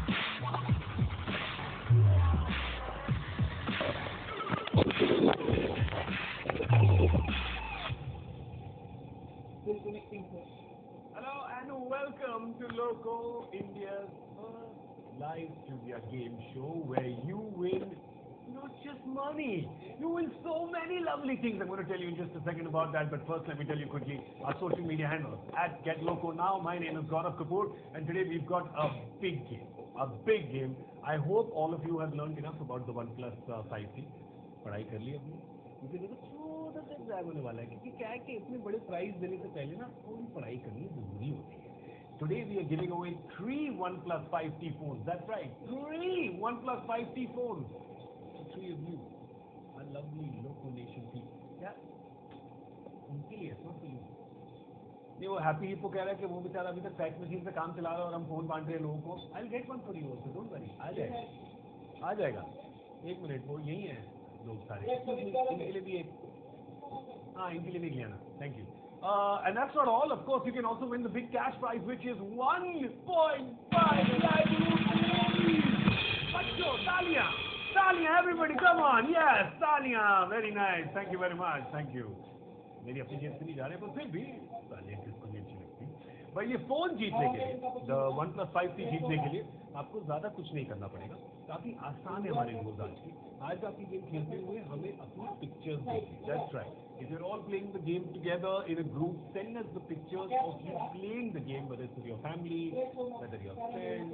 Hello and welcome to Loco, India's first live trivia game show where you win not just money, you win so many lovely things. I'm going to tell you in just a second about that, but first let me tell you quickly our social media handles at Get Loco Now. My name is Gaurav Kapoor and today we've got a big game. A big game. I hope all of you have learned enough about the OnePlus 5T. पढ़ाई कर ली अपनी क्योंकि देखो छोटा सा exam होने वाला है क्योंकि क्या है कि इतने बड़े प्राइज देने से पहले ना थोड़ी पढ़ाई करनी जरूरी होती है. Today we are giving away 3 OnePlus 5T phones. That's right, 3 OnePlus 5T phones. So 3 of you, our lovely Loco Nation people. Yeah, उनके लिए not for you. नहीं वो हैप्पी हिप्पो कह रहा है कि वो बेचारा अभी तक फैक्स मशीन से काम चला रहा है और हम फोन बांट रहे हैं लोगों को. I'll get one for you also. Don't worry. आ जाएगा. एक मिनट वो यही है लोग सारे. इनके लिए भी एक. हाँ इनके लिए भी लिया ना. Thank you. And that's not all. Of course, you can also win the big cash prize, which is 1.5 Laddoo. Talia, Talia, everybody, come on. Yes, Talia. Very nice. Thank you very much. Thank you. मेरी अपनी जेब से नहीं जा रहे पर फिर भी तालियां किसको नहीं अच्छी लगती. भाई ये फोन जीतने के लिए, the OnePlus 5T जीतने के लिए आपको ज्यादा कुछ नहीं करना पड़ेगा. काफी आसान है हमारी रूल्स आज की. आज आपकी गेम खेलते हुए हमें अपनी पिक्चर्स देखिए. That's right. If you're all playing the game together in a group, send us the pictures of you playing the game, whether it's with your family, whether you're friends,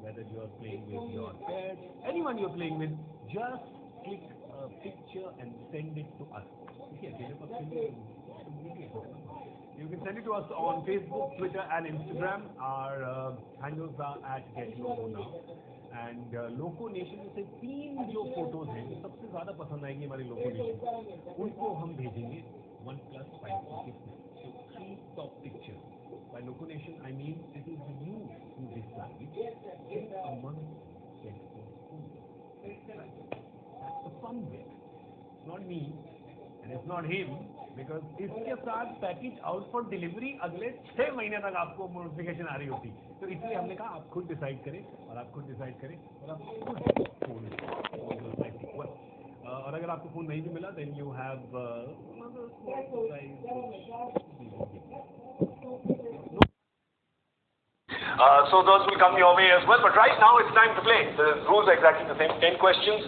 whether you're playing with your pets, anyone you're playing with, just click a picture and send it to us. You can send it to us on Facebook, Twitter and Instagram. Our handles are at Get Loco Now. And Loco Nation में से 3 जो photos हैं जो सबसे ज्यादा पसंद आएंगे हमारे Loco Nation उनको हम भेजेंगे OnePlus 5T के. So 3 top pictures. By Loco Nation I mean it is you who decide which among gets the food. That's the fun bit. It's not me and it's not him. Because इसके साथ package out for delivery अगले 6 महीने तक आपको notification आ रही होती. तो इसलिए हमने कहा आप खुद डिसाइड करें और आप खुद डिसाइड करें और आप खुद फोन और अगर आपको फोन नहीं भी मिला then you have so those will come your way as well. But right now it's time to play. The rules are exactly the same. 10 questions,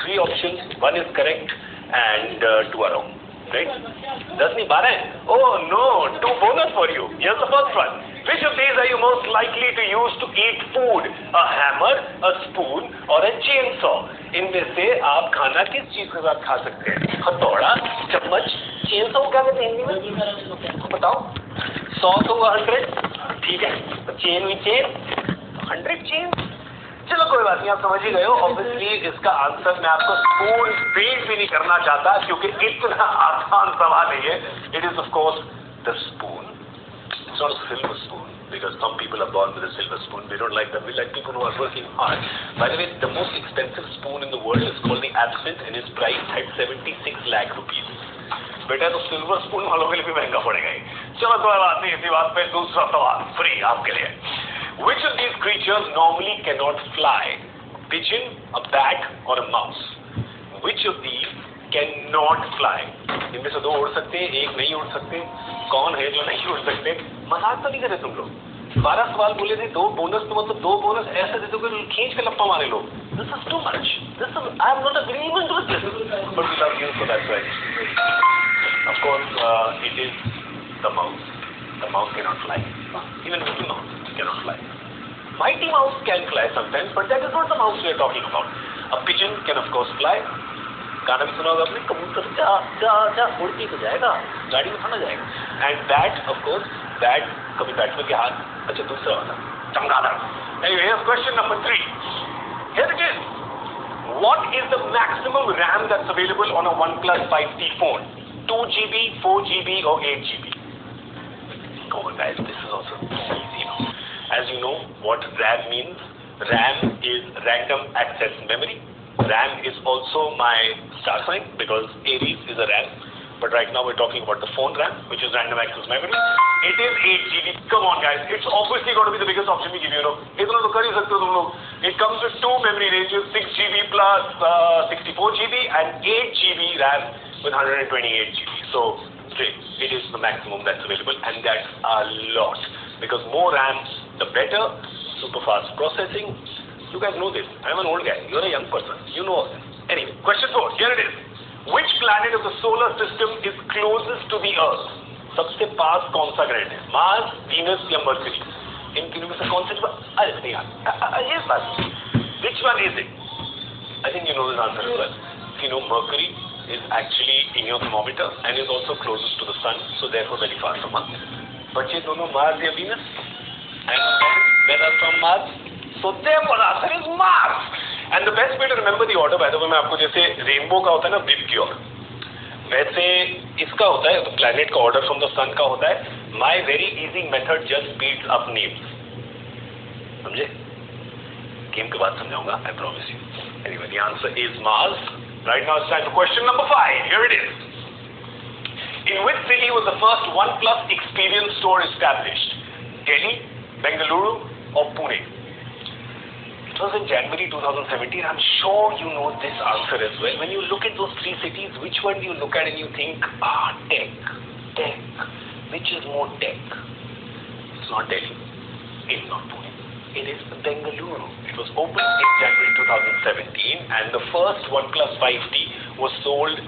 3 options, 1 is correct and 2 are wrong. Right? 10 नहीं 12 हैं. Oh no, 2 bonus for you. Here's the first one. Which of these are you most likely to use to eat food? A hammer, a spoon or a chainsaw? इनमें से आप खाना किस चीज के साथ खा सकते हैं? हथौड़ा, चम्मच, chainsaw क्या कहते हैं हिंदी में? बताओ. 100 तो 100. ठीक है. चेन हुई चेन. 100 चेन. चलो कोई बात नहीं आप समझ ही गए हो. ऑब्वियसली इसका आंसर मैं आपको स्पून फीड भी नहीं करना चाहता क्योंकि इतना आसान सवाल नहीं है. It is of course the spoon. It's not a silver spoon because some people are born with a silver spoon. We don't like that. We like people who are working hard. By the way, the most expensive spoon in the world is called the Absinthe and is priced at 76 lakh rupees. बेटा तो silver spoon वालों के लिए भी महंगा पड़ेगा ही. चलो कोई बात नहीं. इसी बात पे दूसरा सवाल फ्री आपके लिए. Which of these creatures normally cannot fly? Pigeon, a bat, or a mouse? Which of these cannot fly? इनमें से 2 उड़ सकते हैं, 1 नहीं उड़ सकते. कौन है जो नहीं उड़ सकते? मजाक तो नहीं करे तुम लोग. 12 सवाल बोले थे, 2 बोनस तो मतलब 2 बोनस ऐसे दे दो कि खींच के लप्पा मारे लोग. This is too much. I am not agreeing with this. But we love you for that price. Of course, it is the mouse. The mouse cannot fly. Even Mickey Mouse cannot fly. Mighty Mouse can fly sometimes, but that is not the mouse we are talking about. A pigeon can of course fly. गाना भी सुना होगा आपने. कबूतर जा जा जा उड़ के तो जाएगा, गाड़ी में खाना जाएगा. And bat of course, bat कभी बैट्समैन के हाथ. अच्छा दूसरा वाला चमगादड़. Anyway, here's question number 3. Here it is. What is the maximum RAM that's available on a OnePlus 5T phone? 2 GB, 4 GB or 8 GB? Come on guys, this is also easy. As you know what RAM means. RAM is random access memory. RAM is also my star sign because Aries is a RAM. but right now we're talking about the phone RAM, which is random access memory. It is 8 GB. Come on, guys. It's obviously got to be the biggest option we give you. इतना तो कर ही सकते हो तुम लोग. It comes with two memory ranges, 6 GB plus 64 GB and 8 GB RAM with 128 GB. So it is the maximum that's available, and that's a lot. Because more RAM, the better. Super fast processing. You guys know this. I'm an old guy. You're a young person. You know all this. Anyway, question 4. Here it is. Which planet of the solar system is closest to the Earth? सबसे पास कौन सा ग्रह है? Mars, Venus या Mercury? इन तीनों में से कौन सा? अरे नहीं यार. Yes, but which one is it? I think you know this answer as well. You know, Mercury is actually in your thermometer and is also closest to the sun, so therefore very far from us. बच्चे दोनों Mars या Venus? And where are from Mars? So therefore answer is Mars. And the best way to remember the order, by the way, मैं आपको जैसे rainbow का होता है ना विप की ओर, वैसे इसका होता है, तो प्लैनेट का ऑर्डर फ्रॉम द सन का होता है. My very easy method just speeds up names. समझे? गेम के बाद समझाऊंगा, I promise you. Anyway, the answer is Mars. Right now it's time for question number 5. Here it is. In which city was the first OnePlus experience store established? Delhi, Bengaluru, or Pune? It was in January 2017. I'm sure you know this answer as well. When you look at those three cities, which one do you look at and you think, tech. Which is more tech? It's not Delhi. It's not Pune. It is Bengaluru. It was opened in January 2017, and the first OnePlus 5T was sold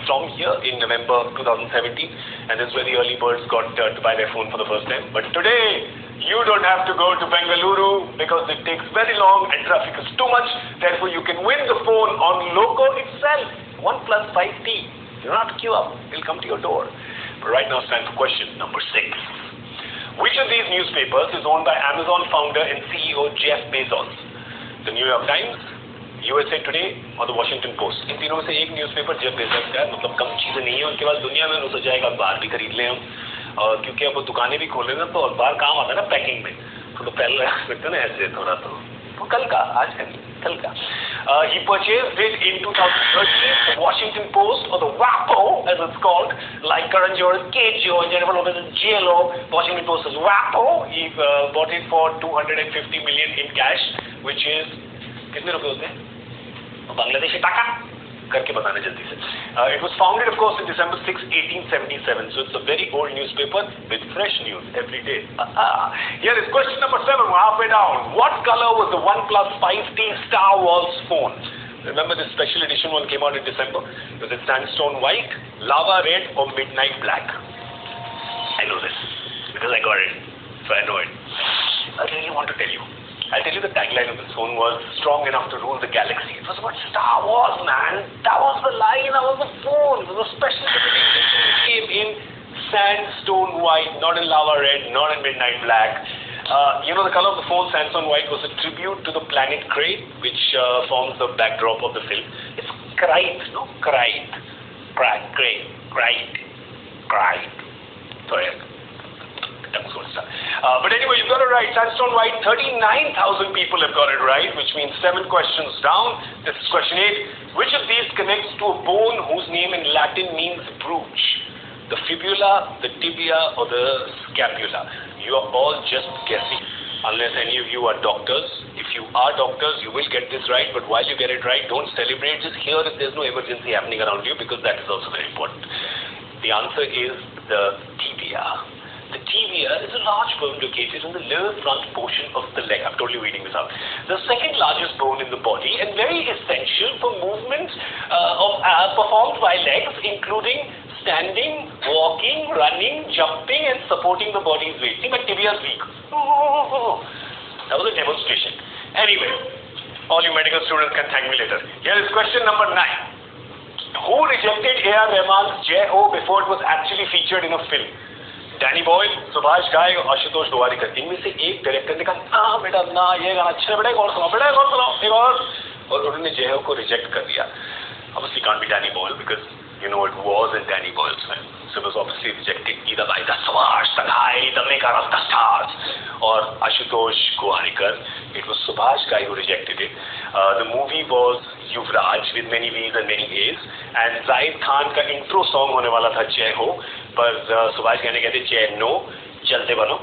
from here in November 2017, and this is where the early birds got to buy their phone for the first time. But today, you don't have to go to Bengaluru because it takes very long and traffic is too much. Therefore, you can win the phone on Loco itself. OnePlus 5T. You don't have to queue up. It'll come to your door. But right now, it's time for question number 6. Which of these newspapers is owned by Amazon founder and CEO Jeff Bezos? The New York Times, USA Today और The Washington Post. इन तीनों में से एक newspaper Jeff Bezos का है. मतलब कम चीज़ें नहीं है उनके पास दुनिया में. सोचा जाएगा अखबार भी खरीद लें हम, और क्योंकि अब वो दुकानें भी खोले ना, तो अखबार काम आता है ना पैकिंग में, तो पहले रख सकते ना ऐसे थोड़ा. तो कल का, आज का नहीं, कल का. He purchased it in 2013. The Washington Post, or the WAPO as it's called, like Karan Johar's KJO and Jennifer Lopez's JLO. Washington Post is WAPO. He bought it for $250 million in cash, which is कितने रुपए होते हैं बांग्लादेशी टाका करके बताना जल्दी से. It was founded, of course, in December 6, 1877. So it's a very old newspaper with fresh news every day. Here is question number 7. We're halfway down. What color was the OnePlus 5T Star Wars phone? Remember this special edition one came out in December? Was it sandstone white, lava red, or midnight black? I know this because I got it, so I know it. I really want to tell you. I'll tell you the tagline of this phone was strong enough to rule the galaxy. It was about Star Wars, man. That was the line, that was the phone. It was a special edition. It came in sandstone white, not in lava red, not in midnight black. You know, the color of the phone, sandstone white, was a tribute to the planet Crate, which forms the backdrop of the film. It's Crate, no? Crate. Sorry. But anyway, you got it right. Sandstone white. 39,000 people have got it right, which means 7 questions down. This is question 8. Which of these connects to a bone whose name in Latin means brooch? The fibula, the tibia, or the scapula? You are all just guessing, unless any of you are doctors. If you are doctors, you will get this right. But while you get it right, don't celebrate. Just hear if there's no emergency happening around you, because that is also very important. The answer is the tibia. The tibia is a large bone located in the lower front portion of the leg. I'm totally reading this out. The second largest bone in the body and very essential for movement performed by legs, including standing, walking, running, jumping, and supporting the body's weight. See, my tibia is weak. That was a demonstration. Anyway, all you medical students can thank me later. Here is question number 9. Who rejected A.R. Rahman's Jai-O before it was actually featured in a film? Danny Boyle, Subhash घाई और आशुतोष गोवारिकर. इनमें से एक director ने कहा बेटा ना ये गाना अच्छा है, बेटा एक और सुनाओ, बेटा एक और सुनाओ, एक और उन्होंने जय हो को रिजेक्ट कर दिया. Obviously can't be Danny Boyle because you know, it wasn't Danny Boyle's film. So it was obviously rejected either by the Subhash Sanghai, the maker of the stars, or Ashutosh Goharikar. It was Subhash Ghai who rejected it. The movie was Yuvraj with many V's and many A's, and Zahid Khan का intro song होने वाला था जय हो, पर सुभाष कहने कहते जय नो चलते बनो.